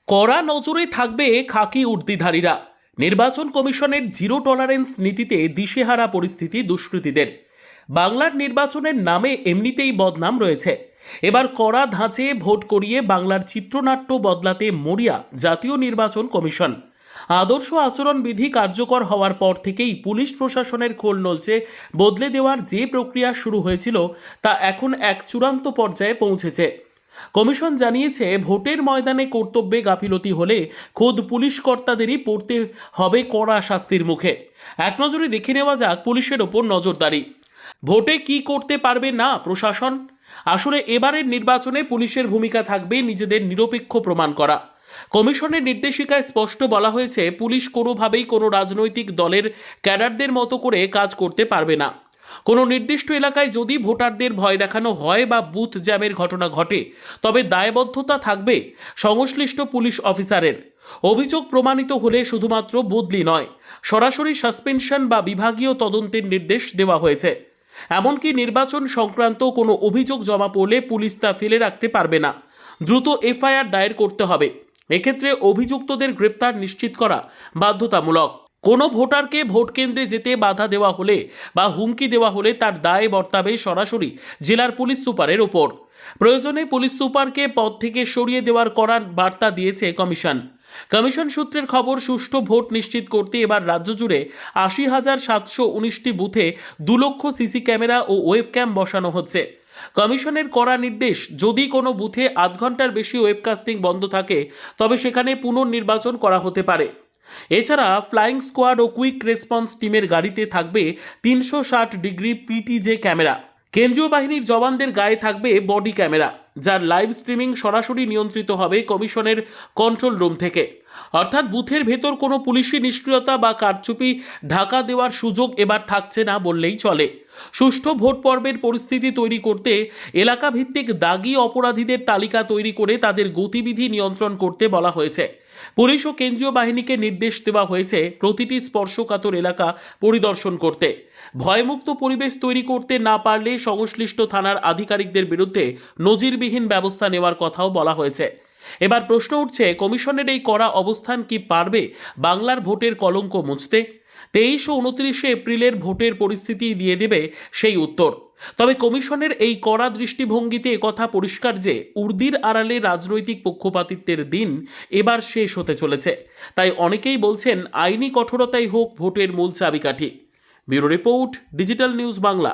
কড়া নজরে থাকবে খাকি উর্দিধারীরা। নির্বাচন কমিশনের জিরো টলারেন্স নীতিতে দিশেহারা পরিস্থিতি দুষ্কৃতীদের। বাংলার নির্বাচনের নামে এমনিতেই বদনাম রয়েছে, এবার কড়া ধাঁচে ভোট করিয়ে বাংলার চিত্রনাট্য বদলাতে মরিয়া জাতীয় নির্বাচন কমিশন। আদর্শ আচরণবিধি কার্যকর হওয়ার পর থেকেই পুলিশ প্রশাসনের খোল নলচে বদলে দেওয়ার যে প্রক্রিয়া শুরু হয়েছিল তা এখন এক চূড়ান্ত পর্যায়ে পৌঁছেছে। কমিশন জানিয়েছে, ভোটের ময়দানে কর্তব্যে গাফিলতি হলে খোদ পুলিশ কর্তাদেরই পড়তে হবে কড়া শাস্তির মুখে। এক নজরে দেখে নেওয়া যাক পুলিশের ওপর নজরদারি। ভোটে কি করতে পারবে না প্রশাসন? আসলে এবারের নির্বাচনে পুলিশের ভূমিকা থাকবে নিজেদের নিরপেক্ষ প্রমাণ করা। কমিশনের নির্দেশিকায় স্পষ্ট বলা হয়েছে, পুলিশ কোনোভাবেই কোনো রাজনৈতিক দলের ক্যাডারদের মতো করে কাজ করতে পারবে না। কোনো নির্দিষ্ট এলাকায় যদি ভোটারদের ভয় দেখানো হয় বা বুথ জ্যামের ঘটনা ঘটে, তবে দায়বদ্ধতা থাকবে সংশ্লিষ্ট পুলিশ অফিসারের। অভিযোগ প্রমাণিত হলে শুধুমাত্র বদলি নয়, সরাসরি সাসপেনশন বা বিভাগীয় তদন্তের নির্দেশ দেওয়া হয়েছে। এমনকি নির্বাচন সংক্রান্ত কোনো অভিযোগ জমা পড়লে পুলিশ তা ফেলে রাখতে পারবে না, দ্রুত এফআইআর দায়ের করতে হবে। এক্ষেত্রে অভিযুক্তদের গ্রেপ্তার নিশ্চিত করা বাধ্যতামূলক। কোনো ভোটারকে ভোট কেন্দ্রে যেতে বাধা দেওয়া হলে বা হুমকি দেওয়া হলে তার দায় বর্তাবে সরাসরি জেলার পুলিশ সুপারের ওপর। প্রয়োজনে পুলিশ সুপারকে পদ থেকে সরিয়ে দেওয়ার করার বার্তা দিয়েছে কমিশন। কমিশন সূত্রের খবর, সুষ্ঠু ভোট নিশ্চিত করতে এবার রাজ্য জুড়ে ৮০,৭১৯টি বুথে ২ লক্ষ সিসি ক্যামেরা ও ওয়েবক্যাম বসানো হচ্ছে। কমিশনের কড়া নির্দেশ, যদি কোনো বুথে আধ ঘন্টার বেশি ওয়েবকাস্টিং বন্ধ থাকে তবে সেখানে পুনর্নির্বাচন করা হতে পারে। এছাড়া ফ্লাইং স্কোয়াড ও কুইক রেসপন্স টিমের গাড়িতে থাকবে ৩৬০ ডিগ্রি পিটিজে ক্যামেরা। কেন্দ্রীয় বাহিনীর জওয়ানদের গায়ে থাকবে বডি ক্যামেরা, যার লাইভ স্ট্রিমিং সরাসরি নিয়ন্ত্রিত হবে কমিশনের কন্ট্রোল রুম থেকে। অর্থাৎ বুথের ভেতর কোনো পুলিশি নিষ্ক্রিয়তা বা কারচুপি ঢাকা দেওয়ার সুযোগ এবার থাকছে না বললেই চলে। সুষ্ঠু ভোট পর্বের পরিস্থিতি তৈরি করতে এলাকা ভিত্তিক দাগি অপরাধীদের তালিকা তৈরি করে তাদের গতিবিধি নিয়ন্ত্রণ করতে বলা হয়েছে। পুলিশ ও কেন্দ্রীয় বাহিনীকে নির্দেশ দেওয়া হয়েছে প্রতিটি স্পর্শকাতর এলাকা পরিদর্শন করতে। ভয়মুক্ত পরিবেশ তৈরি করতে না পারলে সংশ্লিষ্ট থানার আধিকারিকদের বিরুদ্ধে নজিরবিহীন ব্যবস্থা নেওয়ার কথাও বলা হয়েছে। এবার প্রশ্ন উঠছে, কমিশনের এই কড়া অবস্থান কি পারবে বাংলার ভোটের কলঙ্ক মুছতে? ২৩ ও ২৯ এপ্রিলের ভোটের পরিস্থিতি দিয়ে দেবে সেই উত্তর। তবে কমিশনের এই কড়া দৃষ্টিভঙ্গিতে একথা পরিষ্কার যে উর্দির আড়ালে রাজনৈতিক পক্ষপাতিত্বের দিন এবার শেষ হতে চলেছে। তাই অনেকেই বলছেন, আইনি কঠোরতাই হোক ভোটের মূল চাবিকাঠি। Bureau report, digital news Bangla.